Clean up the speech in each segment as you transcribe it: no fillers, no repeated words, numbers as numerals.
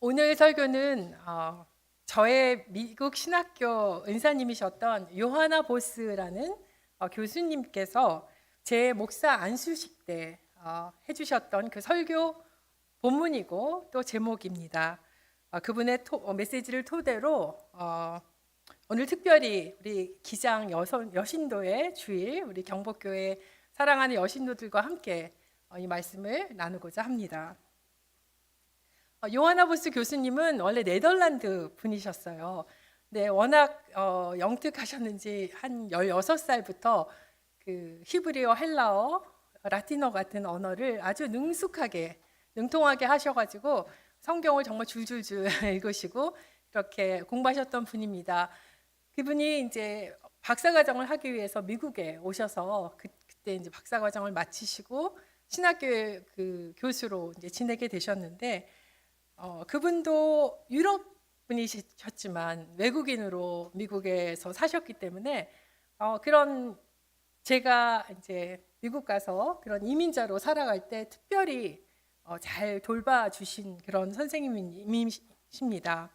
오늘 설교는 저의 미국 신학교 은사님이셨던 요하나 보스라는 교수님께서 제 목사 안수식 때 해주셨던 그 설교 본문이고 또 제목입니다. 그분의 메시지를 토대로 오늘 특별히 우리 기장 여신도의 주일 우리 경복교회 사랑하는 여신도들과 함께 이 말씀을 나누고자 합니다. 요하나 보스 교수님은 원래 네덜란드 분이셨어요. 네, 워낙 영특하셨는지 한 16살부터 그 히브리어, 헬라어, 라틴어 같은 언어를 아주 능통하게 하셔가지고 성경을 정말 줄줄줄 읽으시고 이렇게 공부하셨던 분입니다. 그분이 이제 박사과정을 하기 위해서 미국에 오셔서 그때 이제 박사과정을 마치시고 신학교의 그 교수로 이제 지내게 되셨는데 그분도 유럽 분이셨지만 외국인으로 미국에서 사셨기 때문에 그런 제가 이제 미국 가서 그런 이민자로 살아갈 때 특별히 잘 돌봐주신 그런 선생님이십니다.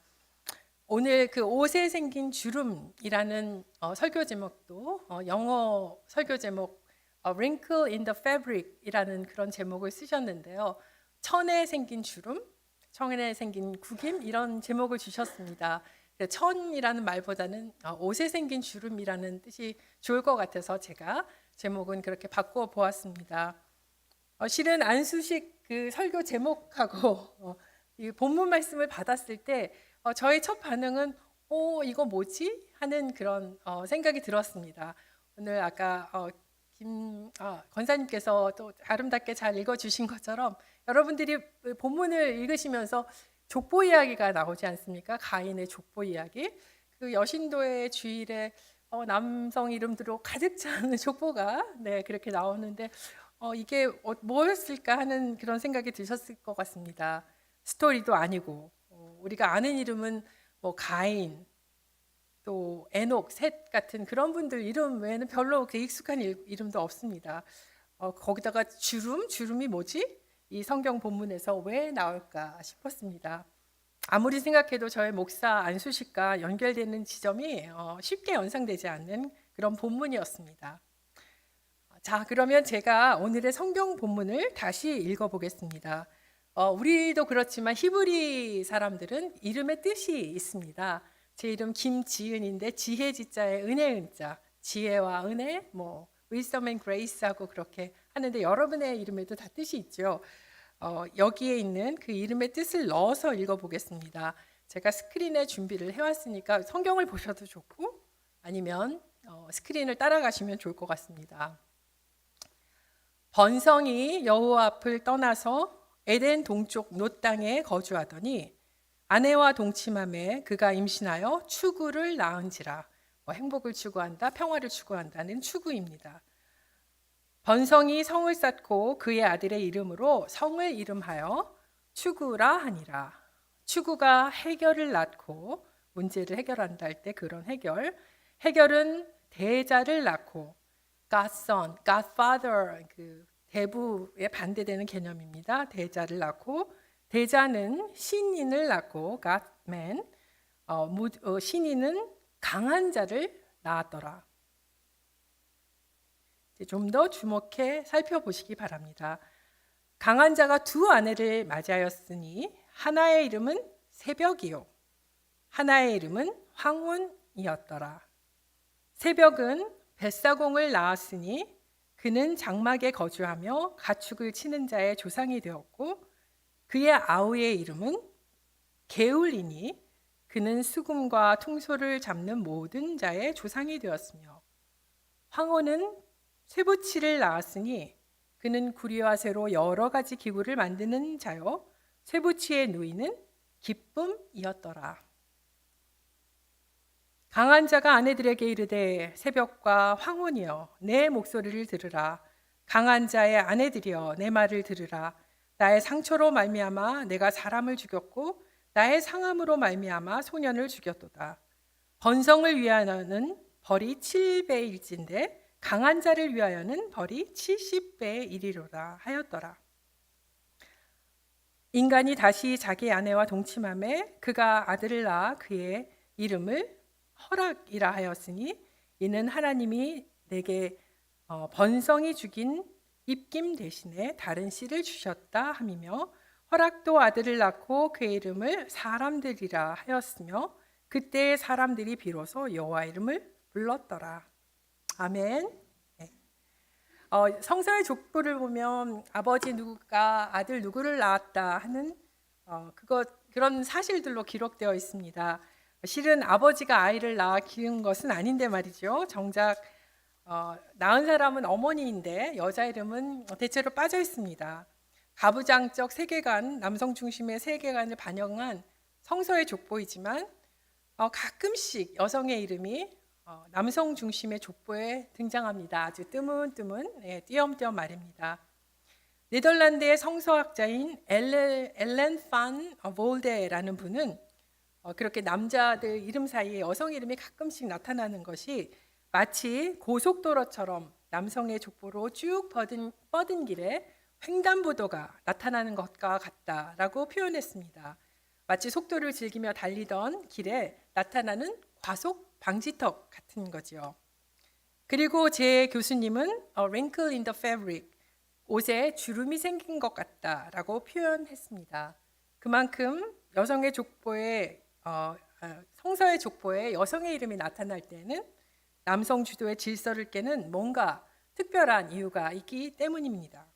오늘 그 옷에 생긴 주름이라는 설교 제목도 영어 설교 제목 Wrinkle in the Fabric이라는 그런 제목을 쓰셨는데요. 천에 생긴 주름, 천에 생긴 구김 이런 제목을 주셨습니다. 천이라는 말보다는 옷에 생긴 주름이라는 뜻이 좋을 것 같아서 제가 제목은 그렇게 바꿔 보았습니다. 실은 안수식 그 설교 제목하고 이 본문 말씀을 받았을 때 저의 첫 반응은 이거 뭐지? 하는 그런 생각이 들었습니다. 오늘 아까 권사님께서 또 아름답게 잘 읽어주신 것처럼 여러분들이 본문을 읽으시면서 족보 이야기가 나오지 않습니까? 가인의 족보 이야기. 그 여신도의 주일에 남성 이름들로 가득 찬 족보가 그렇게 나오는데 이게 뭐였을까 하는 그런 생각이 드셨을 것 같습니다. 스토리도 아니고 우리가 아는 이름은 뭐 가인, 또 에녹, 셋 같은 그런 분들 이름 외에는 별로 그렇게 익숙한 이름도 없습니다. 거기다가 주름이 뭐지? 이 성경 본문에서 왜 나올까 싶었습니다. 아무리 생각해도 저의 목사 안수식과 연결되는 지점이 쉽게 연상되지 않는 그런 본문이었습니다. 자, 그러면 제가 오늘의 성경 본문을 다시 읽어보겠습니다. 우리도 그렇지만 히브리 사람들은 이름의 뜻이 있습니다. 제 이름 김지은인데 지혜 지자에 은혜 은자, 지혜와 은혜, 뭐 wisdom and grace 하고 그렇게 하는데 여러분의 이름에도 다 뜻이 있죠. 여기에 있는 그 이름의 뜻을 넣어서 읽어보겠습니다. 제가 스크린에 준비를 해왔으니까 성경을 보셔도 좋고 아니면 스크린을 따라가시면 좋을 것 같습니다. 번성이 여호와 앞을 떠나서 에덴 동쪽 놋 땅에 거주하더니 아내와 동침함에 그가 임신하여 추구를 낳은지라. 행복을 추구한다, 평화를 추구한다는 추구입니다. 번성이 성을 쌓고 그의 아들의 이름으로 성을 이름하여 추구라 하니라. 추구가 해결을 낳고 문제를 해결한다 할 때 그런 해결은 대자를 낳고 Godson, Godfather 그 대부에 반대되는 개념입니다. 대자를 낳고 대자는 신인을 낳고 Godman, 신인은 강한 자를 낳았더라. 좀 더 주목해 살펴보시기 바랍니다. 강한 자가 두 아내를 맞이하였으니 하나의 이름은 새벽이요 하나의 이름은 황혼이었더라. 새벽은 벳사공을 낳았으니 그는 장막에 거주하며 가축을 치는 자의 조상이 되었고 그의 아우의 이름은 게울이니 그는 수금과 퉁소를 잡는 모든 자의 조상이 되었으며 황혼은 쇠붙이를 낳았으니 그는 구리와 쇠로 여러 가지 기구를 만드는 자요 쇠붙이의 누이는 기쁨이었더라. 강한 자가 아내들에게 이르되 새벽과 황혼이여 내 목소리를 들으라. 강한 자의 아내들이여 내 말을 들으라. 나의 상처로 말미암아 내가 사람을 죽였고 나의 상함으로 말미암아 소년을 죽였도다. 번성을 위하여는 벌이 7배일진데 강한 자를 위하여는 벌이 70배의 일이로다 하였더라. 인간이 다시 자기 아내와 동침함에 그가 아들을 낳아 그의 이름을 허락이라 하였으니 이는 하나님이 내게 번성이 죽인 입김 대신에 다른 씨를 주셨다 함이며 허락도 아들을 낳고 그의 이름을 사람들이라 하였으며 그때 사람들이 비로소 여호와 이름을 불렀더라. 아멘. 네. 성서의 족보를 보면 아버지 누가 아들 누구를 낳았다 하는 그런 사실들로 기록되어 있습니다. 실은 아버지가 아이를 낳아 키운 것은 아닌데 말이죠. 정작 낳은 사람은 어머니인데 여자 이름은 대체로 빠져 있습니다. 가부장적 세계관, 남성 중심의 세계관을 반영한 성서의 족보이지만 가끔씩 여성의 이름이 남성 중심의 족보에 등장합니다. 아주 뜨문뜨문 띄엄띄엄 말입니다. 네덜란드의 성서학자인 엘렌 판 볼데라는 분은 그렇게 남자들 이름 사이에 여성 이름이 가끔씩 나타나는 것이 마치 고속도로처럼 남성의 족보로 쭉 뻗은 길에 횡단보도가 나타나는 것과 같다라고 표현했습니다. 마치 속도를 즐기며 달리던 길에 나타나는 과속 방지턱 같은 거지요. 그리고 제 교수님은 A wrinkle in the fabric, 옷에 주름이 생긴 것 같다라고 표현했습니다. 그만큼 여성의 족보에 성서의 족보에 여성의 이름이 나타날 때는 남성 주도의 질서를 깨는 뭔가 특별한 이유가 있기 때문입니다.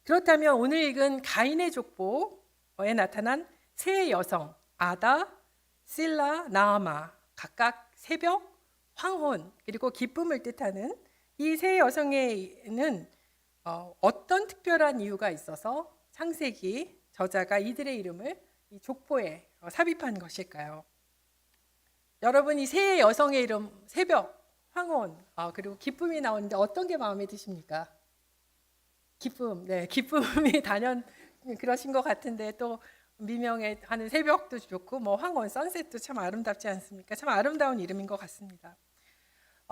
그렇다면 오늘 읽은 가인의 족보에 나타난 세 여성 아다, 실라, 나아마 각각 새벽, 황혼 그리고 기쁨을 뜻하는 이 세 여성에는 어떤 특별한 이유가 있어서 창세기 저자가 이들의 이름을 이 족보에 삽입한 것일까요? 여러분 이 세 여성의 이름 새벽, 황혼 그리고 기쁨이 나오는데 어떤 게 마음에 드십니까? 기쁨, 네, 기쁨이 단연 그러신 것 같은데 또 미명에 하는 새벽도 좋고 뭐 황혼, 선셋도 참 아름답지 않습니까? 참 아름다운 이름인 것 같습니다.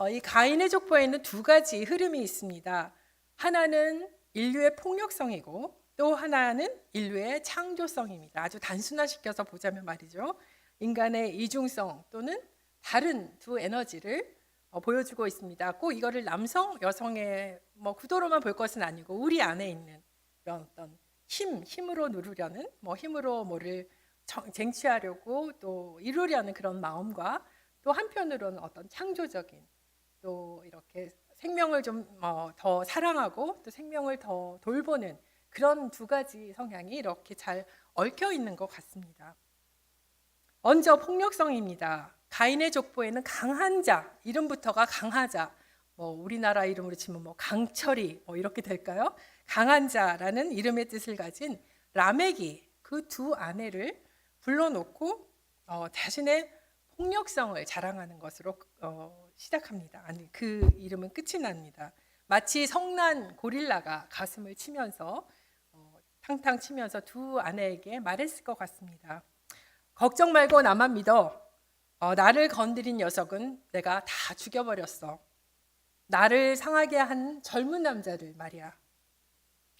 이 가인의 족보에는 두 가지 흐름이 있습니다. 하나는 인류의 폭력성이고 또 하나는 인류의 창조성입니다. 아주 단순화시켜서 보자면 말이죠. 인간의 이중성 또는 다른 두 에너지를 보여주고 있습니다. 꼭 이거를 남성, 여성의 구도로만 볼 것은 아니고 우리 안에 있는 이런 어떤 힘으로 누르려는 힘으로 뭐를 쟁취하려고 또 이루려는 그런 마음과 또 한편으로는 어떤 창조적인 또 이렇게 생명을 좀 더 사랑하고 또 생명을 더 돌보는 그런 두 가지 성향이 이렇게 잘 얽혀 있는 것 같습니다. 먼저 폭력성입니다. 가인의 족보에는 강한 자, 이름부터가 강하자, 우리나라 이름으로 치면 강철이 이렇게 될까요? 강한 자라는 이름의 뜻을 가진 라멕이 그 두 아내를 불러놓고 자신의 폭력성을 자랑하는 것으로 시작합니다. 아니 그 이름은 끝이 납니다. 마치 성난 고릴라가 가슴을 치면서 탕탕 치면서 두 아내에게 말했을 것 같습니다. 걱정 말고 나만 믿어. 나를 건드린 녀석은 내가 다 죽여버렸어. 나를 상하게 한 젊은 남자를 말이야.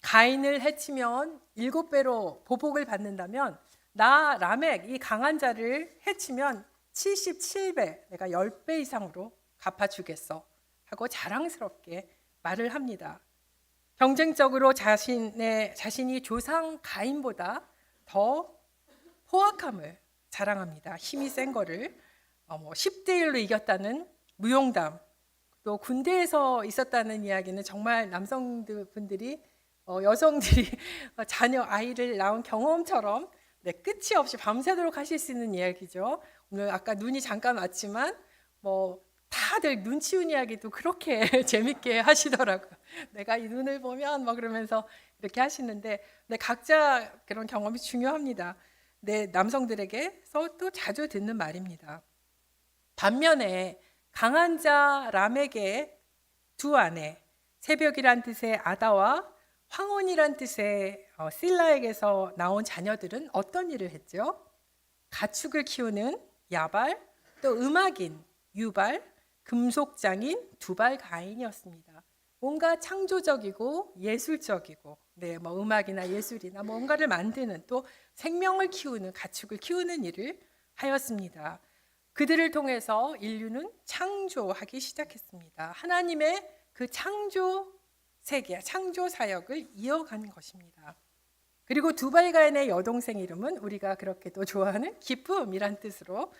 가인을 해치면 7배로 보복을 받는다면 나 라멕 이 강한 자를 해치면 77배 내가 10배 이상으로 갚아주겠어 하고 자랑스럽게 말을 합니다. 경쟁적으로 자신이 조상 가인보다 더 포악함을 자랑합니다. 힘이 센 거를 10대 1로 이겼다는 무용담, 또 군대에서 있었다는 이야기는 정말 남성분들이 여성들이 자녀 아이를 낳은 경험처럼 끝이 없이 밤새도록 하실 수 있는 이야기죠. 오늘 아까 눈이 잠깐 왔지만 다들 눈 치운 이야기도 그렇게 재밌게 하시더라고요. 내가 이 눈을 보면 그러면서 이렇게 하시는데 각자 그런 경험이 중요합니다. 남성들에게서 또 자주 듣는 말입니다. 반면에 강한 자 라멕의 두 아내, 새벽이란 뜻의 아다와 황혼이란 뜻의 실라에게서 나온 자녀들은 어떤 일을 했죠? 가축을 키우는 야발, 또 음악인 유발, 금속장인 두발 가인이었습니다. 뭔가 창조적이고 예술적이고, 뭐 음악이나 예술이나 뭔가를 만드는, 또 생명을 키우는, 가축을 키우는 일을 하였습니다. 그들을 통해서 인류는 창조하기 시작했습니다. 하나님의 그 창조 세계, 창조 사역을 이어간 것입니다. 그리고 두발가인의 여동생 이름은 우리가 그렇게도 좋아하는 기쁨이란 뜻으로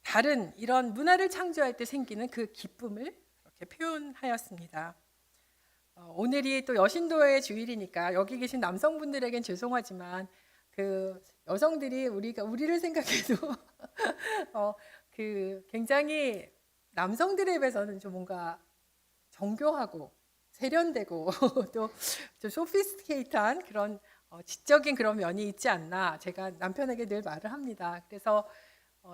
다른 이런 문화를 창조할 때 생기는 그 기쁨을 그렇게 표현하였습니다. 오늘이 또 여신도의 주일이니까 여기 계신 남성분들에겐 죄송하지만 그 여성들이 우리를 생각해도 그 굉장히 남성들에 비해서는 좀 뭔가 정교하고 세련되고 또 좀 소피스티케이트한 그런 지적인 그런 면이 있지 않나, 제가 남편에게 늘 말을 합니다. 그래서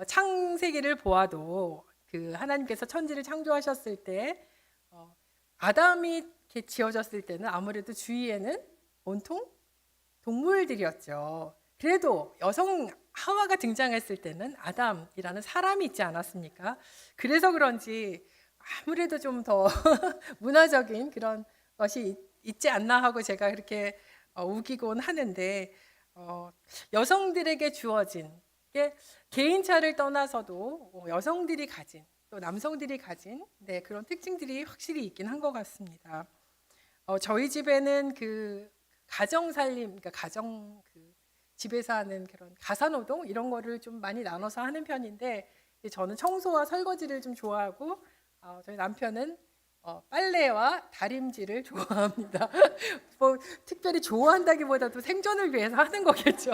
창세기를 보아도 그 하나님께서 천지를 창조하셨을 때 아담이 이렇게 지어졌을 때는 아무래도 주위에는 온통 동물들이었죠. 그래도 여성 하와가 등장했을 때는 아담이라는 사람이 있지 않았습니까? 그래서 그런지 아무래도 좀 더 문화적인 그런 것이 있지 않나 하고 제가 그렇게 우기곤 하는데, 여성들에게 주어진 게 개인차를 떠나서도 여성들이 가진, 또 남성들이 가진 그런 특징들이 확실히 있긴 한 것 같습니다. 저희 집에는 그 가정 살림, 그러니까 가정 집에서 하는 그런 가사노동 이런 거를 좀 많이 나눠서 하는 편인데, 저는 청소와 설거지를 좀 좋아하고 저희 남편은 빨래와 다림질을 좋아합니다. 뭐 특별히 좋아한다기보다도 생존을 위해서 하는 거겠죠.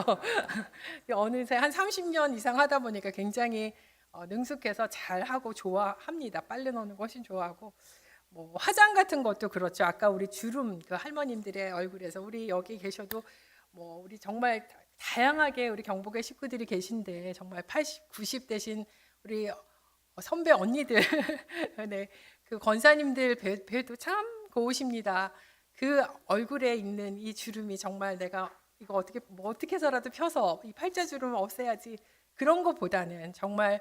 어느새 한 30년 이상 하다 보니까 굉장히 능숙해서 잘하고 좋아합니다. 빨래 넣는 거 훨씬 좋아하고, 뭐 화장 같은 것도 그렇죠. 아까 우리 주름 그 할머님들의 얼굴에서, 우리 여기 계셔도 뭐 우리 정말 다양하게 우리 경북의 식구들이 계신데 정말 80, 90 되신 우리 선배 언니들 네, 그 권사님들 뵈도 참 고우십니다. 그 얼굴에 있는 이 주름이 정말 내가 이거 어떻게 해서라도 펴서 이 팔자주름을 없애야지, 그런 것보다는 정말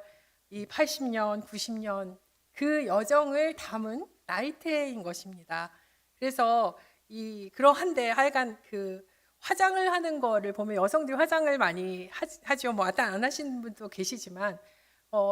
이 80년, 90년 그 여정을 담은 나이테인 것입니다. 그래서 그러한데 하여간 그 화장을 하는 거를 보면 여성들이 화장을 많이 하죠. 뭐 안 하시는 분도 계시지만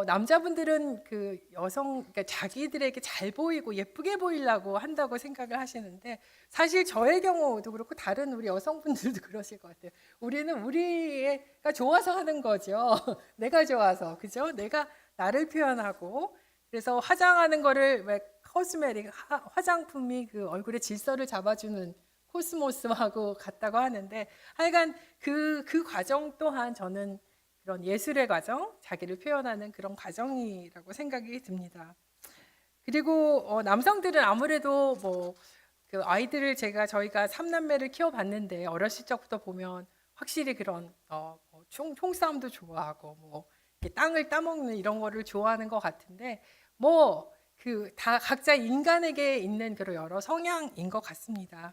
남자분들은 그 그러니까 자기들에게 잘 보이고 예쁘게 보이려고 한다고 생각을 하시는데, 사실 저의 경우도 그렇고 다른 우리 여성분들도 그러실 것 같아요. 우리는 우리가 좋아서 하는 거죠. 내가 좋아서, 그죠? 내가 나를 표현하고, 그래서 화장하는 거를 왜 코스메틱 화장품이 그 얼굴의 질서를 잡아주는 코스모스하고 같다고 하는데, 하여간 그 과정 또한 저는 그런 예술의 과정, 자기를 표현하는 그런 과정이라고 생각이 듭니다. 그리고 남성들은 아무래도 뭐 그 아이들을 저희가 3남매를 키워봤는데 어렸을 적부터 보면 확실히 그런 총싸움도 좋아하고 뭐 땅을 따먹는 이런 거를 좋아하는 것 같은데, 뭐 그 다 각자 인간에게 있는 그런 여러 성향인 것 같습니다.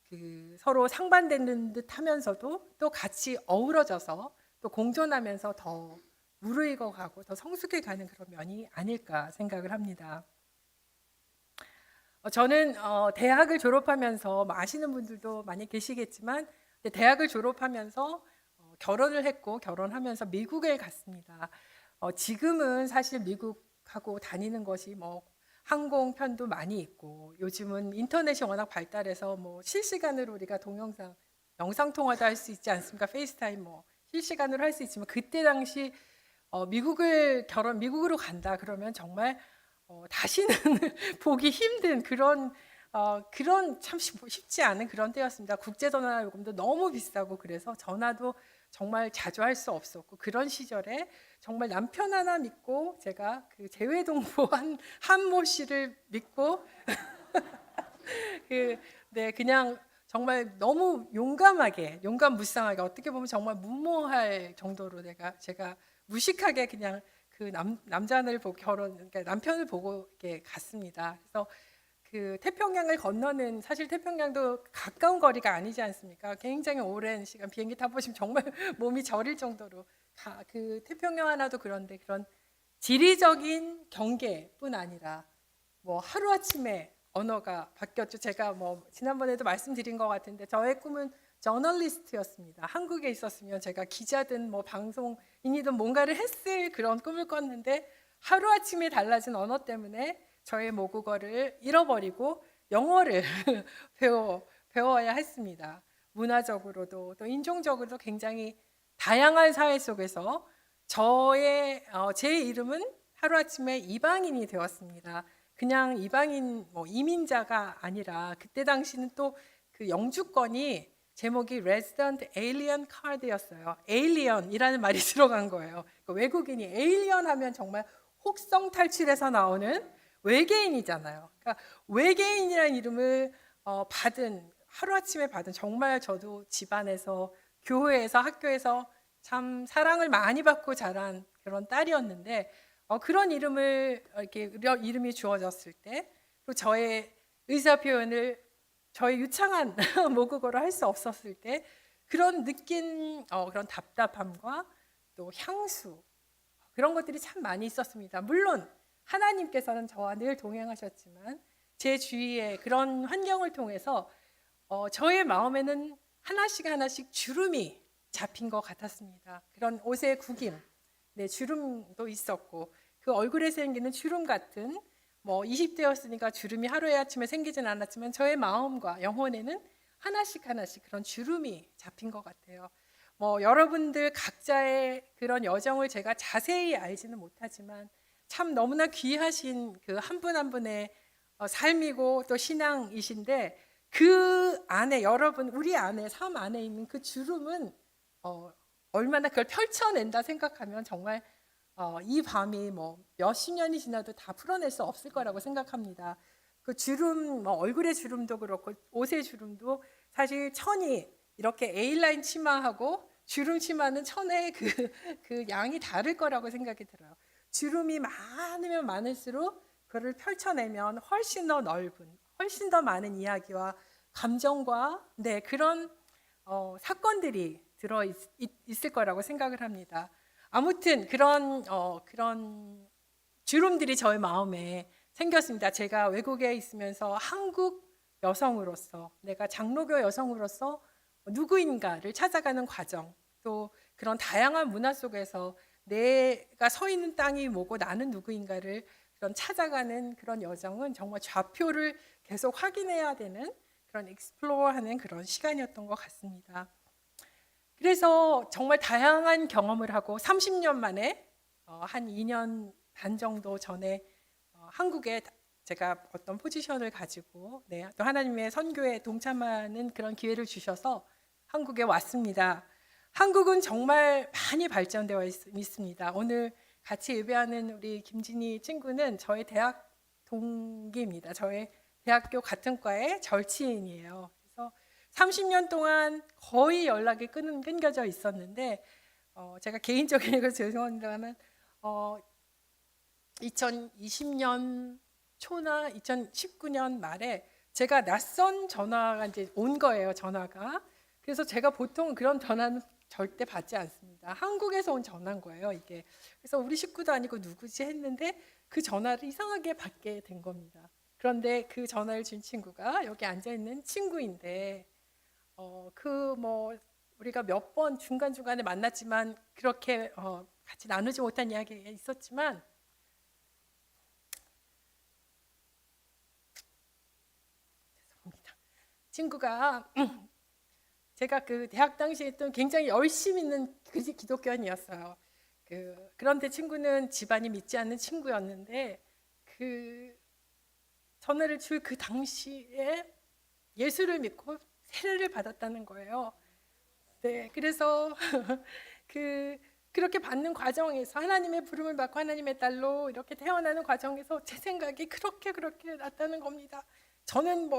그 서로 상반되는 듯 하면서도 또 같이 어우러져서 또 공존하면서 더 무르익어 가고 더 성숙해 가는 그런 면이 아닐까 생각을 합니다. 저는 대학을 졸업하면서 아시는 분들도 많이 계시겠지만, 대학을 졸업하면서 결혼을 했고, 결혼하면서 미국에 갔습니다. 지금은 사실 미국하고 다니는 것이 뭐 항공편도 많이 있고, 요즘은 인터넷이 워낙 발달해서 뭐 실시간으로 우리가 동영상, 영상 통화도 할 수 있지 않습니까? 페이스타임 뭐 실시간으로 할 수 있지만, 그때 당시 미국으로 간다 그러면 정말 다시는 보기 힘든 그런 참 쉽지 않은 그런 때였습니다. 국제 전화 요금도 너무 비싸고, 그래서 전화도 정말 자주 할 수 없었고, 그런 시절에 정말 남편 하나 믿고 제가 그 재외동포 한모 씨를 믿고 그냥 정말 너무 용감무쌍하게, 어떻게 보면 정말 무모할 정도로 제가 무식하게 그냥 그 남자를 보고 그러니까 남편을 보고 이렇게 갔습니다. 그래서 그 태평양을 건너는, 사실 태평양도 가까운 거리가 아니지 않습니까? 굉장히 오랜 시간 비행기 타보시면 정말 몸이 저릴 정도로 그 태평양 하나도 그런데 그런 지리적인 경계뿐 아니라 뭐 하루아침에 언어가 바뀌었죠. 제가 뭐 지난번에도 말씀드린 것 같은데 저의 꿈은 저널리스트였습니다. 한국에 있었으면 제가 기자든 뭐 방송인이든 뭔가를 했을 그런 꿈을 꿨는데 하루아침에 달라진 언어 때문에 저의 모국어를 잃어버리고 영어를 배워야 했습니다. 문화적으로도 또 인종적으로도 굉장히 다양한 사회 속에서 제 이름은 하루아침에 이방인이 되었습니다. 그냥 이방인 이민자가 아니라 그때 당시는 또 그 영주권이 제목이 Resident Alien Card였어요. Alien이라는 말이 들어간 거예요. 그러니까 외국인이 에일리언 하면 정말 혹성 탈출해서 나오는 외계인이잖아요. 그러니까 외계인이라는 이름을 하루아침에 받은 정말 저도 집안에서 교회에서 학교에서 참 사랑을 많이 받고 자란 그런 딸이었는데 그런 이름이 주어졌을 때 또 저의 의사 표현을 저의 유창한 모국어로 할 수 없었을 때 그런 느낀 그런 답답함과 또 향수 그런 것들이 참 많이 있었습니다. 물론 하나님께서는 저와 늘 동행하셨지만 제 주위의 그런 환경을 통해서 저의 마음에는 하나씩 주름이 잡힌 것 같았습니다. 그런 옷의 구김, 주름도 있었고 그 얼굴에 생기는 주름 같은 20대였으니까 주름이 하루에 아침에 생기진 않았지만 저의 마음과 영혼에는 하나씩 그런 주름이 잡힌 것 같아요. 여러분들 각자의 그런 여정을 제가 자세히 알지는 못하지만 참 너무나 귀하신 그 한 분 한 분의 삶이고 또 신앙이신데 그 안에 우리 안에 삶 안에 있는 그 주름은 얼마나 그걸 펼쳐낸다 생각하면 정말 이 밤이 몇십 년이 지나도 다 풀어낼 수 없을 거라고 생각합니다. 그 주름, 얼굴의 주름도 그렇고 옷의 주름도 사실 천이 이렇게 A라인 치마하고 주름 치마는 천의 그 양이 다를 거라고 생각이 들어요. 주름이 많으면 많을수록 그를 펼쳐내면 훨씬 더 넓은, 훨씬 더 많은 이야기와 감정과 그런 사건들이 들어 있을 거라고 생각을 합니다. 아무튼 그런 주름들이 저의 마음에 생겼습니다. 제가 외국에 있으면서 한국 여성으로서 내가 장로교 여성으로서 누구인가를 찾아가는 과정 또 그런 다양한 문화 속에서 내가 서 있는 땅이 뭐고 나는 누구인가를 그런 찾아가는 그런 여정은 정말 좌표를 계속 확인해야 되는 그런 익스플로어하는 그런 시간이었던 것 같습니다. 그래서 정말 다양한 경험을 하고 30년 만에 한 2년 반 정도 전에 한국에 제가 어떤 포지션을 가지고 또 하나님의 선교에 동참하는 그런 기회를 주셔서 한국에 왔습니다. 한국은 정말 많이 발전되어 있습니다. 오늘 같이 예배하는 우리 김진희 친구는 저의 대학 동기입니다. 저의 대학교 같은 과의 절친이에요. 그래서 30년 동안 거의 연락이 끊겨져 있었는데 제가 개인적인 거 죄송합니다만 2020년 초나 2019년 말에 제가 낯선 전화가 이제 온 거예요. 전화가. 그래서 제가 보통 그런 전화는 절대 받지 않습니다. 한국에서 온 전화인 거예요, 이게. 그래서 우리 식구도 아니고 누구지 했는데 그 전화를 이상하게 받게 된 겁니다. 그런데 그 전화를 준 친구가 여기 앉아 있는 친구인데 우리가 몇 번 중간중간에 만났지만 그렇게 같이 나누지 못한 이야기가 있었지만 죄송합니다. 친구가 제가 그 대학 당시에 있던 굉장히 열심히 있는 기독교인이었어요. 그런데 친구는 집안이 믿지 않는 친구였는데 그 전화를 줄 그 당시에 예수를 믿고 세례를 받았다는 거예요. 그래서 그렇게 받는 과정에서 하나님의 부름을 받고 하나님의 딸로 이렇게 태어나는 과정에서 제 생각이 그렇게 났다는 겁니다. 저는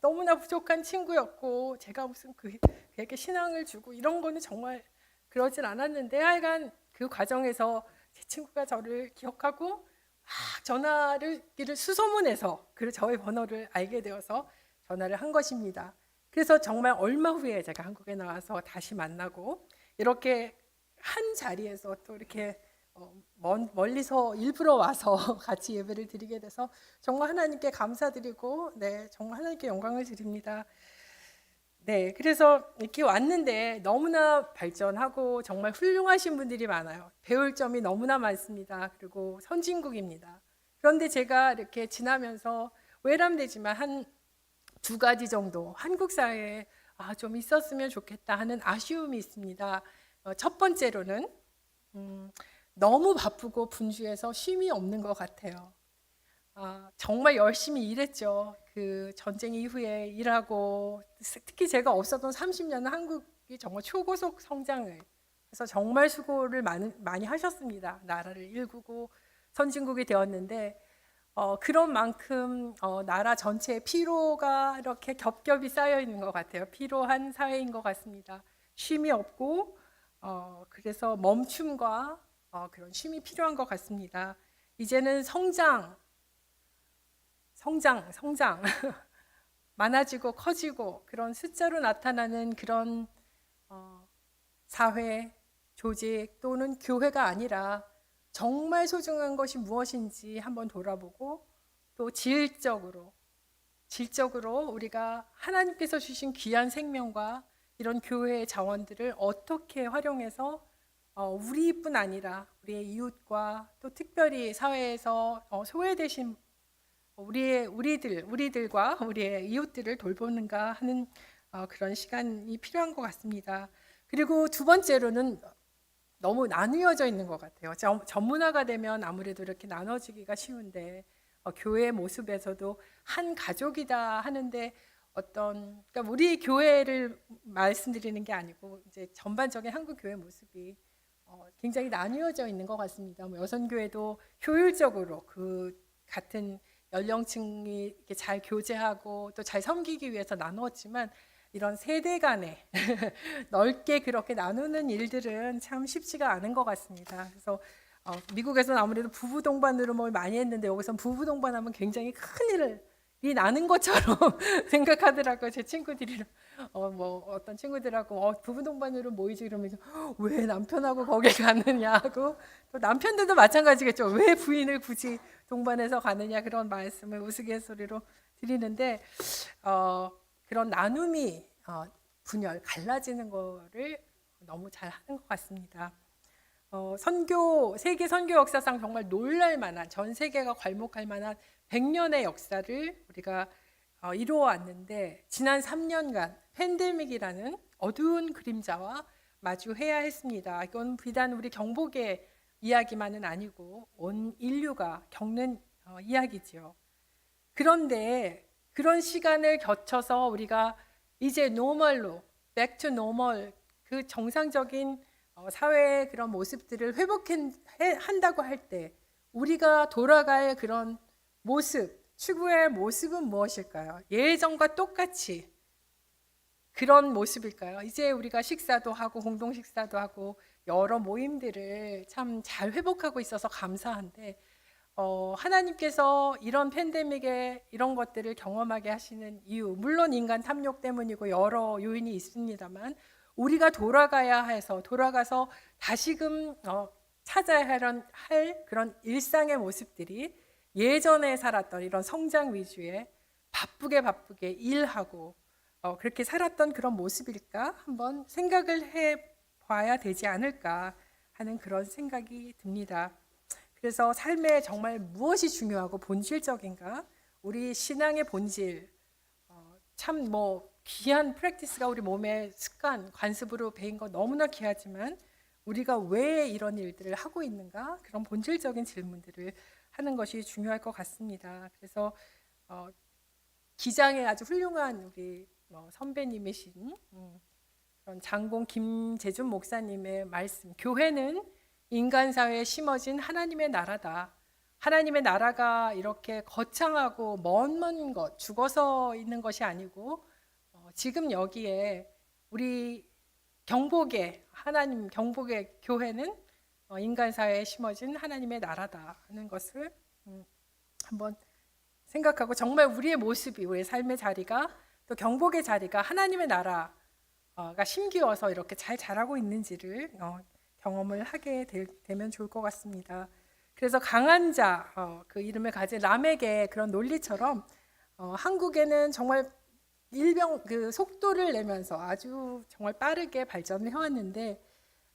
너무나 부족한 친구였고 제가 무슨 그에게 신앙을 주고 이런 거는 정말 그러진 않았는데 하여간 그 과정에서 제 친구가 저를 기억하고 막 전화기를 수소문해서 저의 번호를 알게 되어서 전화를 한 것입니다. 그래서 정말 얼마 후에 제가 한국에 나와서 다시 만나고 이렇게 한 자리에서 또 이렇게 멀리서 일부러 와서 같이 예배를 드리게 돼서 정말 하나님께 감사드리고 네, 정말 하나님께 영광을 드립니다. 네, 그래서 이렇게 왔는데 너무나 발전하고 정말 훌륭하신 분들이 많아요. 배울 점이 너무나 많습니다. 그리고 선진국입니다. 그런데 제가 이렇게 지나면서 외람되지만 한 두 가지 정도 한국 사회에 좀 있었으면 좋겠다 하는 아쉬움이 있습니다. 첫 번째로는 너무 바쁘고 분주해서 쉼이 없는 것 같아요. 정말 열심히 일했죠. 그 전쟁 이후에 일하고 특히 제가 없었던 30년은 한국이 정말 초고속 성장을 해서 정말 수고를 많이 하셨습니다. 나라를 일구고 선진국이 되었는데 그런 만큼 나라 전체의 피로가 이렇게 겹겹이 쌓여 있는 것 같아요. 피로한 사회인 것 같습니다. 쉼이 없고 그래서 멈춤과 그런 쉼이 필요한 것 같습니다. 이제는 성장 많아지고 커지고 그런 숫자로 나타나는 그런 사회, 조직 또는 교회가 아니라 정말 소중한 것이 무엇인지 한번 돌아보고 또 질적으로 우리가 하나님께서 주신 귀한 생명과 이런 교회의 자원들을 어떻게 활용해서 우리뿐 아니라 우리의 이웃과 또 특별히 사회에서 소외되신 우리들과 우리의 이웃들을 돌보는가 하는 그런 시간이 필요한 것 같습니다. 그리고 두 번째로는 너무 나누어져 있는 것 같아요. 전문화가 되면 아무래도 이렇게 나눠지기가 쉬운데 교회의 모습에서도 한 가족이다 하는데 그러니까 우리 교회를 말씀드리는 게 아니고 이제 전반적인 한국 교회 모습이 굉장히 나뉘어져 있는 것 같습니다. 여선교회도 효율적으로 그 같은 연령층이 이렇게 잘 교제하고 또 잘 섬기기 위해서 나누었지만 이런 세대 간에 넓게 그렇게 나누는 일들은 참 쉽지가 않은 것 같습니다. 그래서 미국에서는 아무래도 부부 동반으로 뭘 많이 했는데 여기서는 부부 동반하면 굉장히 큰 일이 나는 것처럼 생각하더라고요. 제 친구들이 어떤 친구들하고 부부 동반으로 모이지 그러면서 왜 남편하고 거기 가느냐 하고 또 남편들도 마찬가지겠죠. 왜 부인을 굳이 동반해서 가느냐 그런 말씀을 우스갯소리로 드리는데 그런 나눔이 분열 갈라지는 거를 너무 잘 하는 것 같습니다. 세계 선교 역사상 정말 놀랄 만한 전 세계가 괄목할 만한 100년의 역사를 우리가 이루어 왔는데 지난 3년간 팬데믹이라는 어두운 그림자와 마주해야 했습니다. 이건 비단 우리 경복의 이야기만은 아니고 온 인류가 겪는 이야기지요. 그런데 그런 시간을 거쳐서 우리가 이제 노멀로 back to normal 그 정상적인 사회의 그런 모습들을 회복한다고 할 때 우리가 돌아갈 그런 모습, 추구할 모습은 무엇일까요? 예전과 똑같이 그런 모습일까요? 이제 우리가 식사도 하고 공동 식사도 하고 여러 모임들을 참 잘 회복하고 있어서 감사한데 하나님께서 이런 팬데믹에 이런 것들을 경험하게 하시는 이유, 물론 인간 탐욕 때문이고 여러 요인이 있습니다만 우리가 돌아가서 다시금 찾아야 할 그런 일상의 모습들이 예전에 살았던 이런 성장 위주의 바쁘게 일하고 그렇게 살았던 그런 모습일까 한번 생각을 해봐야 되지 않을까 하는 그런 생각이 듭니다. 그래서 삶에 정말 무엇이 중요하고 본질적인가? 우리 신앙의 본질, 참 귀한 프랙티스가 우리 몸의 습관, 관습으로 배인 거 너무나 귀하지만 우리가 왜 이런 일들을 하고 있는가? 그런 본질적인 질문들을 하는 것이 중요할 것 같습니다. 그래서 기장의 아주 훌륭한 우리 선배님이신 그런 장공 김재준 목사님의 말씀, 교회는 인간 사회에 심어진 하나님의 나라다. 하나님의 나라가 이렇게 거창하고 먼 것, 죽어서 있는 것이 아니고 지금 여기에 우리 경복의 교회는 인간 사회에 심어진 하나님의 나라다 하는 것을 한번 생각하고 정말 우리의 모습이 우리의 삶의 자리가 또 경복의 자리가 하나님의 나라가 심기어서 이렇게 잘 자라고 있는지를 경험을 하게 되면 좋을 것 같습니다. 그래서 강한 자, 그 이름을 가진 람에게 그런 논리처럼 한국에는 정말 그 속도를 내면서 아주 정말 빠르게 발전을 해왔는데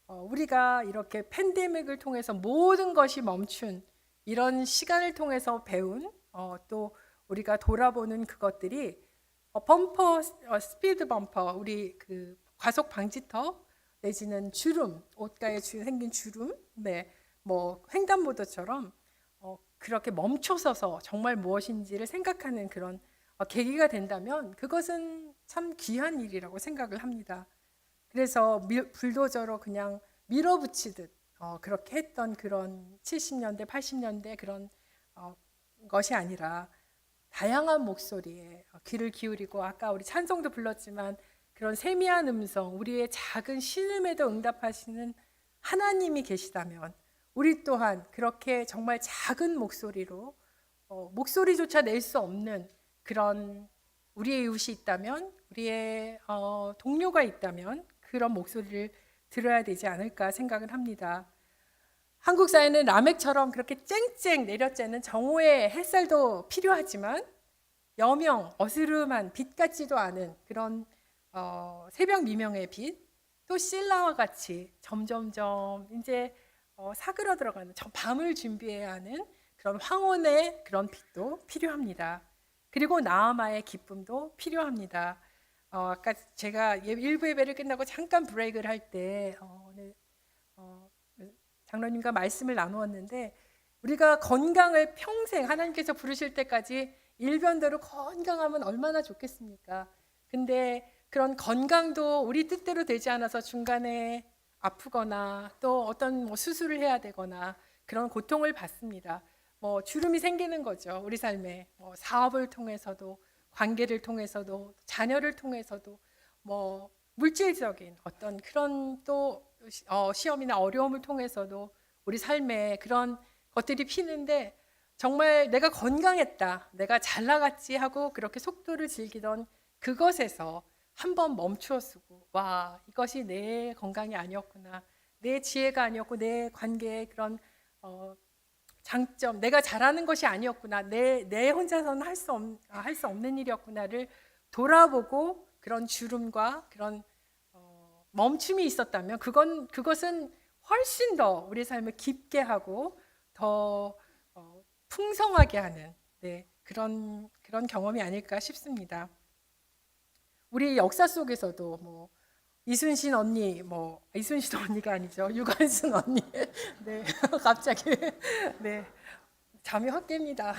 우리가 이렇게 팬데믹을 통해서 모든 것이 멈춘 이런 시간을 통해서 배운 또 우리가 돌아보는 그것들이 범퍼, 스피드 범퍼, 우리 그 과속 방지턱 내지는 주름, 옷가에 생긴 주름, 네, 뭐 횡단보도처럼 그렇게 멈춰서서 정말 무엇인지를 생각하는 그런 계기가 된다면 그것은 참 귀한 일이라고 생각을 합니다. 그래서 불도저로 그냥 밀어붙이듯 그렇게 했던 그런 70년대, 80년대 그런 것이 아니라 다양한 목소리에 귀를 기울이고 아까 우리 찬송도 불렀지만 그런 세미한 음성, 우리의 작은 신음에도 응답하시는 하나님이 계시다면 우리 또한 그렇게 정말 작은 목소리로 목소리조차 낼 수 없는 그런 우리의 이웃이 있다면 우리의 동료가 있다면 그런 목소리를 들어야 되지 않을까 생각을 합니다. 한국 사회는 라멕처럼 그렇게 쨍쨍 내려쬐는 정오의 햇살도 필요하지만 여명, 어스름한 빛 같지도 않은 그런 새벽 미명의 빛, 또 실라와 같이 점점점 이제 사그러들어가는 밤을 준비해야 하는 그런 황혼의 그런 빛도 필요합니다. 그리고 나아마의 기쁨도 필요합니다. 아까 제가 일부 예배를 끝나고 잠깐 브레이크를 할 때 장로님과 말씀을 나누었는데 우리가 건강을 평생 하나님께서 부르실 때까지 일변대로 건강하면 얼마나 좋겠습니까? 근데 그런 건강도 우리 뜻대로 되지 않아서 중간에 아프거나 또 어떤 수술을 해야 되거나 그런 고통을 받습니다. 주름이 생기는 거죠. 우리 삶에 사업을 통해서도 관계를 통해서도 자녀를 통해서도 물질적인 어떤 그런 또 시험이나 어려움을 통해서도 우리 삶에 그런 것들이 피는데 정말 내가 건강했다, 내가 잘 나갔지 하고 그렇게 속도를 즐기던 그것에서 한번 멈추어 쓰고 와 이것이 내 건강이 아니었구나, 내 지혜가 아니었고 내 관계의 그런 장점, 내가 잘하는 것이 아니었구나, 내 혼자서는 할 수 없는 일이었구나를 돌아보고 그런 주름과 그런 멈춤이 있었다면 그것은 훨씬 더 우리 삶을 깊게 하고 더 풍성하게 하는 그런 경험이 아닐까 싶습니다. 우리 역사 속에서도 이순신 언니, 이순신 언니가 아니죠, 유관순 언니, 네, 갑자기, 네, 잠이 확 깹니다.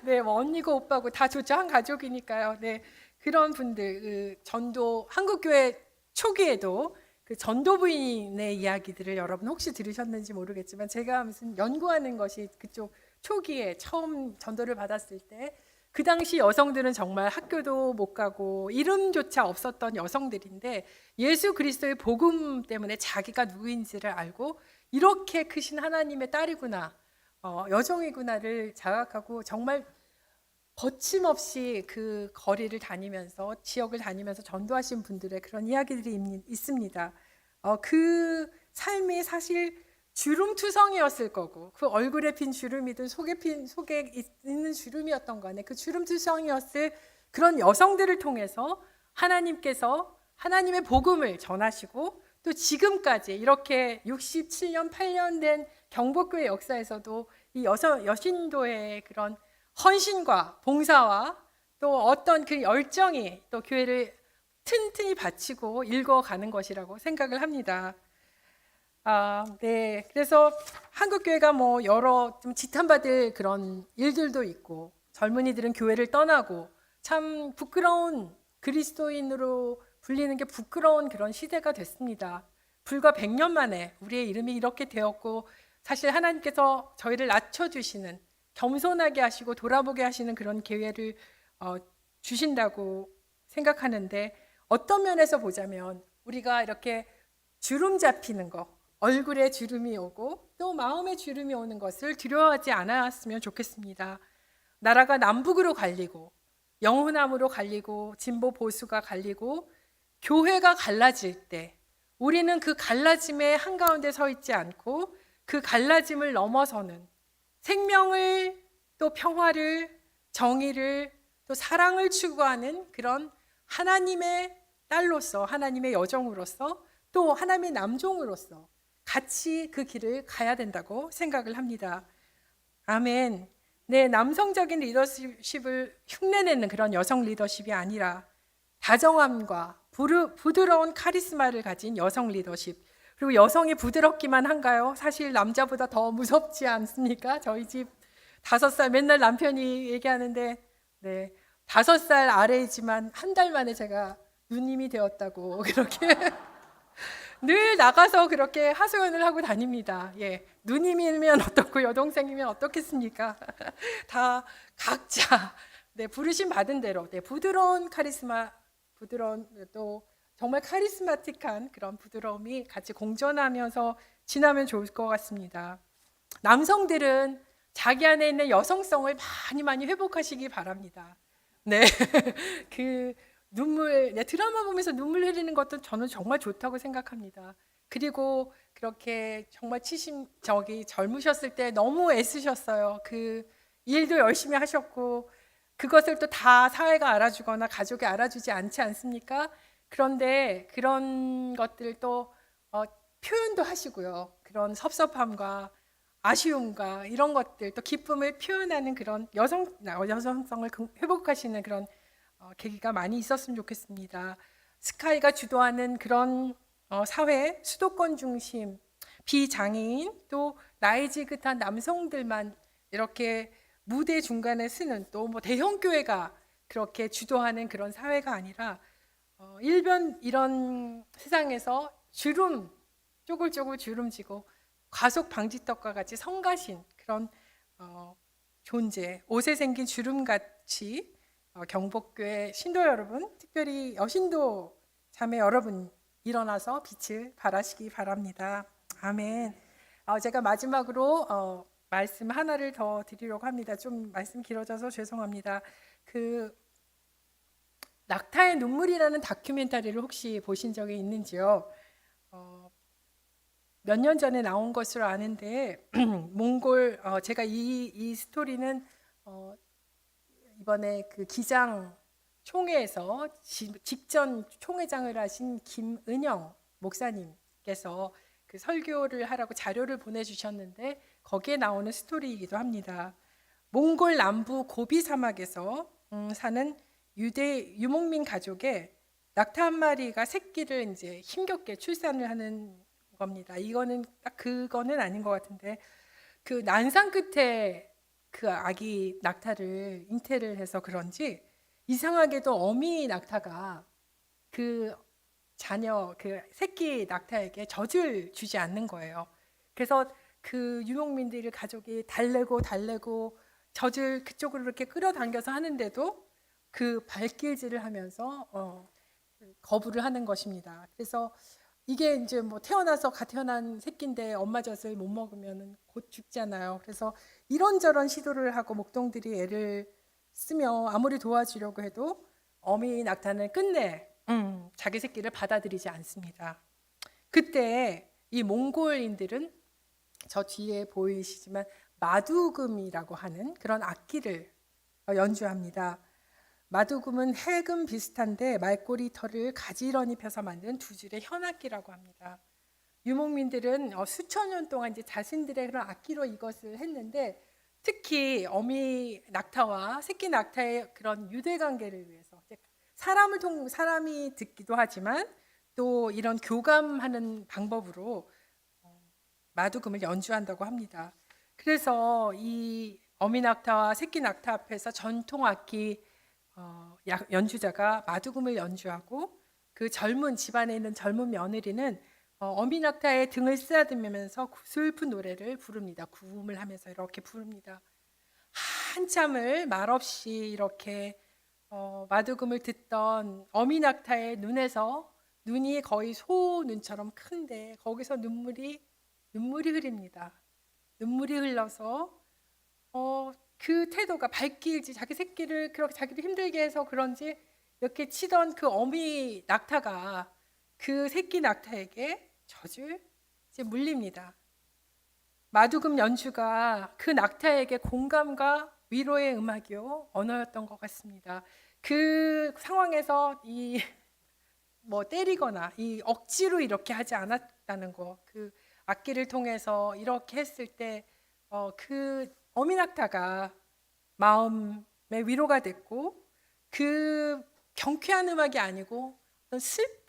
네, 언니고 오빠고 다 좋죠, 한 가족이니까요. 네, 그런 분들, 전도 한국교회 초기에도 그 전도 부인의 이야기들을 여러분 혹시 들으셨는지 모르겠지만 제가 무슨 연구하는 것이 그쪽 초기에 처음 전도를 받았을 때 그 당시 여성들은 정말 학교도 못 가고 이름조차 없었던 여성들인데 예수 그리스도의 복음 때문에 자기가 누구인지를 알고 이렇게 크신 하나님의 딸이구나, 여종이구나를 자각하고 정말 거침없이 그 거리를 다니면서 지역을 다니면서 전도하신 분들의 그런 이야기들이 있습니다. 그 삶이 사실 주름투성이었을 거고 그 얼굴에 핀 주름이든 속에 있는 주름이었던 간에 그 주름투성이었을 그런 여성들을 통해서 하나님께서 하나님의 복음을 전하시고 또 지금까지 이렇게 67년 8년 된 경복교회 역사에서도 이 여신도의 그런 헌신과 봉사와 또 어떤 그 열정이 또 교회를 튼튼히 바치고 읽어가는 것이라고 생각을 합니다. 네. 그래서 한국교회가 여러 좀 지탄받을 그런 일들도 있고 젊은이들은 교회를 떠나고 참 부끄러운 그리스도인으로 불리는 게 부끄러운 그런 시대가 됐습니다. 불과 100년 만에 우리의 이름이 이렇게 되었고 사실 하나님께서 저희를 낮춰주시는 겸손하게 하시고 돌아보게 하시는 그런 기회를 주신다고 생각하는데 어떤 면에서 보자면 우리가 이렇게 주름 잡히는 거, 얼굴에 주름이 오고 또 마음에 주름이 오는 것을 두려워하지 않았으면 좋겠습니다. 나라가 남북으로 갈리고 영혼함으로 갈리고 진보 보수가 갈리고 교회가 갈라질 때 우리는 그 갈라짐의 한가운데 서 있지 않고 그 갈라짐을 넘어서는 생명을, 또 평화를, 정의를, 또 사랑을 추구하는 그런 하나님의 딸로서, 하나님의 여종으로서, 또 하나님의 남종으로서 같이 그 길을 가야 된다고 생각을 합니다. 아멘. 네, 남성적인 리더십을 흉내내는 그런 여성 리더십이 아니라 다정함과 부드러운 카리스마를 가진 여성 리더십. 그리고 여성이 부드럽기만 한가요? 사실 남자보다 더 무섭지 않습니까? 저희 집 5살 맨날 남편이 얘기하는데, 네, 5살 아래이지만 한 달 만에 제가 누님이 되었다고 그렇게 늘 나가서 그렇게 하소연을 하고 다닙니다. 예, 누님이면 어떻고 여동생이면 어떻겠습니까? 다 각자 네, 부르심 받은 대로 네, 부드러운 카리스마, 부드러운 또 정말 카리스마틱한 그런 부드러움이 같이 공존하면서 지나면 좋을 것 같습니다. 남성들은 자기 안에 있는 여성성을 많이 많이 회복하시기 바랍니다. 네, 그 눈물, 네, 드라마 보면서 눈물 흘리는 것도 저는 정말 좋다고 생각합니다. 그리고 그렇게 정말 젊으셨을 때 너무 애쓰셨어요. 그 일도 열심히 하셨고 그것을 또 다 사회가 알아주거나 가족이 알아주지 않지 않습니까? 그런데 그런 것들 또 표현도 하시고요. 그런 섭섭함과 아쉬움과 이런 것들, 또 기쁨을 표현하는 그런 여성성을 회복하시는 그런 계기가 많이 있었으면 좋겠습니다. 스카이가 주도하는 그런 사회, 수도권 중심, 비장애인, 또 나이 지긋한 남성들만 이렇게 무대 중간에 서는, 또 뭐 대형 교회가 그렇게 주도하는 그런 사회가 아니라 일변 이런 세상에서 쪼글쪼글 주름지고 과속 방지턱과 같이 성가신 그런 존재, 옷에 생긴 주름같이 경복교회 신도 여러분, 특별히 여신도 자매 여러분 일어나서 빛을 발하시기 바랍니다. 아멘. 제가 마지막으로 말씀 하나를 더 드리려고 합니다. 좀 말씀 길어져서 죄송합니다. 그 낙타의 눈물이라는 다큐멘터리를 혹시 보신 적이 있는지요? 몇 년 전에 나온 것으로 아는데 몽골 제가 이 스토리는 이번에 그 기장 총회에서 직전 총회장을 하신 김은영 목사님께서 그 설교를 하라고 자료를 보내주셨는데 거기에 나오는 스토리이기도 합니다. 몽골 남부 고비 사막에서 사는 유목민 가족의 낙타 한 마리가 새끼를 이제 힘겹게 출산을 하는 겁니다. 이거는 딱 그거는 아닌 것 같은데 그 난상 끝에 그 아기 낙타를 잉태를 해서 그런지 이상하게도 어미 낙타가 그 자녀 그 새끼 낙타에게 젖을 주지 않는 거예요. 그래서 그 유목민들이 가족이 달래고 젖을 그쪽으로 이렇게 끌어당겨서 하는데도 그 발길질을 하면서 거부를 하는 것입니다. 그래서 이게 이제 뭐 태어나서 갓 태어난 새끼인데 엄마 젖을 못 먹으면 곧 죽잖아요. 그래서 이런저런 시도를 하고 목동들이 애를 쓰며 아무리 도와주려고 해도 어미 낙타는 끝내 자기 새끼를 받아들이지 않습니다. 그때 이 몽골인들은 저 뒤에 보이시지만 마두금이라고 하는 그런 악기를 연주합니다. 마두금은 해금 비슷한데 말꼬리 털을 가지런히 펴서 만든 두 줄의 현악기라고 합니다. 유목민들은 수천 년 동안 이제 자신들의 그런 악기로 이것을 했는데 특히 어미 낙타와 새끼 낙타의 그런 유대 관계를 위해서 사람이 듣기도 하지만 또 이런 교감하는 방법으로 마두금을 연주한다고 합니다. 그래서 이 어미 낙타와 새끼 낙타 앞에서 전통 악기 연주자가 마두금을 연주하고 그 젊은 집안에 있는 젊은 며느리는 어미 낙타의 등을 쓰다듬으면서 슬픈 노래를 부릅니다. 구음을 하면서 이렇게 부릅니다. 한참을 말없이 이렇게 마두금을 듣던 어미 낙타의 눈이 거의 소 눈처럼 큰데 거기서 눈물이 흐릅니다. 눈물이 흘러서 그 태도가 발길질 자기 새끼를 그렇게 자기도 힘들게 해서 그런지 이렇게 치던 그 어미 낙타가 그 새끼 낙타에게 젖을 이제 물립니다. 마두금 연주가 그 낙타에게 공감과 위로의 음악이요, 언어였던 것 같습니다. 그 상황에서 때리거나 억지로 이렇게 하지 않았다는 거, 그 악기를 통해서 이렇게 했을 때 그 어미낙타가 마음의 위로가 됐고, 그 경쾌한 음악이 아니고 어떤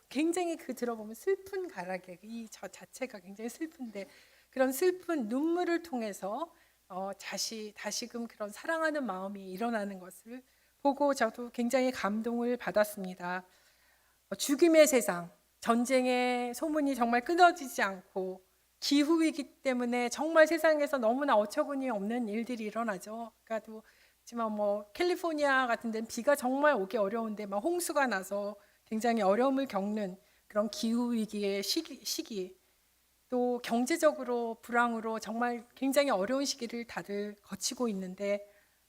굉장히 들어보면 슬픈 가락의 저 자체가 굉장히 슬픈데, 그런 슬픈 눈물을 통해서 다시금 그런 사랑하는 마음이 일어나는 것을 보고 저도 굉장히 감동을 받았습니다. 죽임의 세상, 전쟁의 소문이 정말 끊어지지 않고 기후이기 때문에 정말 세상에서 너무나 어처구니 없는 일들이 일어나죠. 아까도 지만 캘리포니아 같은 데는 비가 정말 오기 어려운데 막 홍수가 나서 굉장히 어려움을 겪는 그런 기후위기의 시기, 또 경제적으로 불황으로 정말 굉장히 어려운 시기를 다들 거치고 있는데,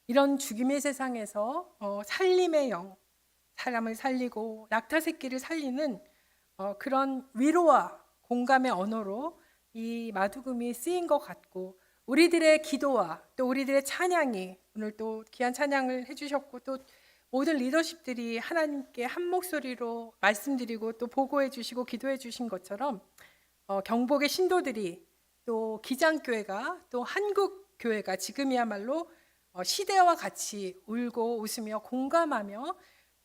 이런 죽임의 세상에서 살림의 영, 사람을 살리고 낙타 새끼를 살리는 그런 위로와 공감의 언어로 이 마두금이 쓰인 것 같고, 우리들의 기도와 또 우리들의 찬양이, 오늘 또 귀한 찬양을 해주셨고 또 모든 리더십들이 하나님께 한 목소리로 말씀드리고 또 보고해 주시고 기도해 주신 것처럼 경복의 신도들이, 또 기장교회가, 또 한국교회가 지금이야말로 시대와 같이 울고 웃으며 공감하며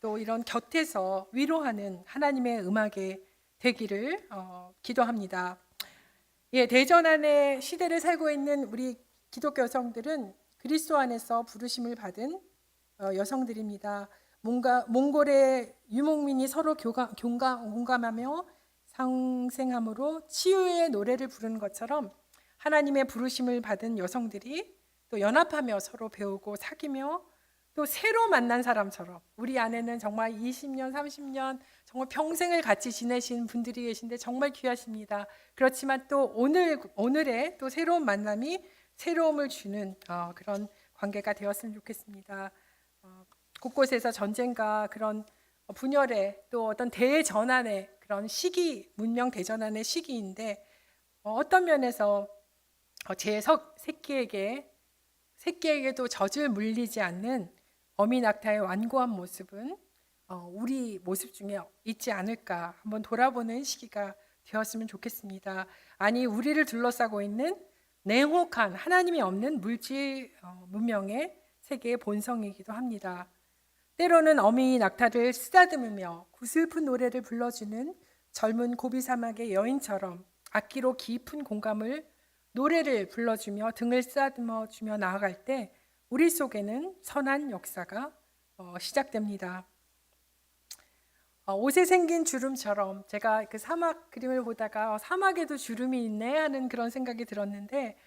또 이런 곁에서 위로하는 하나님의 음악이 되기를 기도합니다. 대전안의 시대를 살고 있는 우리 기독교 여성들은 그리스도 안에서 부르심을 받은 여성들입니다. 몽골의 유목민이 서로 공감하며 상생함으로 치유의 노래를 부르는 것처럼, 하나님의 부르심을 받은 여성들이 또 연합하며 서로 배우고 사귀며 또 새로 만난 사람처럼, 우리 안에는 정말 20년, 30년 정말 평생을 같이 지내신 분들이 계신데 정말 귀하십니다. 그렇지만 또 오늘의 또 새로운 만남이 새로움을 주는 그런 관계가 되었으면 좋겠습니다. 곳곳에서 전쟁과 그런 분열의, 또 어떤 대전환의 그런 시기, 문명 대전환의 시기인데, 어떤 면에서 제 새끼에게도 젖을 물리지 않는 어미낙타의 완고한 모습은 우리 모습 중에 있지 않을까 한번 돌아보는 시기가 되었으면 좋겠습니다. 아니, 우리를 둘러싸고 있는 냉혹한 하나님이 없는 물질 문명의 세계의 본성이기도 합니다. 때로는 어미낙타를 쓰다듬으며 구슬픈 노래를 불러주는 젊은 고비 사막의 여인처럼 악기로 깊은 공감을, 노래를 불러주며 등을 쓰다듬어 주며 나아갈 때 우리 속에는 선한 역사가 시작됩니다. 옷에 생긴 주름처럼, 제가 그 사막 그림을 보다가 사막에도 주름이 있네 하는 그런 생각이 들었는데,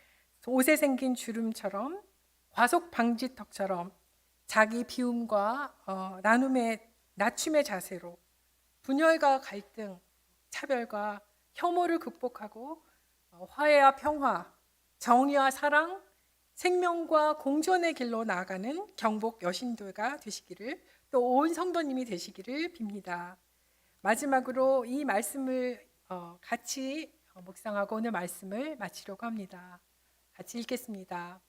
옷에 생긴 주름처럼, 과속 방지턱처럼 자기 비움과 낮춤의 자세로 분열과 갈등, 차별과 혐오를 극복하고 화해와 평화, 정의와 사랑, 생명과 공존의 길로 나아가는 경복 여신도가 되시기를, 또 온 성도님이 되시기를 빕니다. 마지막으로 이 말씀을 같이 묵상하고 오늘 말씀을 마치려고 합니다. 같이 읽겠습니다.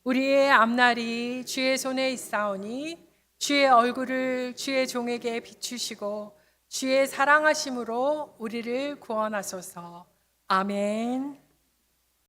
우리의 앞날이 주의 손에 있사오니 주의 얼굴을 주의 종에게 비추시고 주의 사랑하심으로 우리를 구원하소서. 아멘.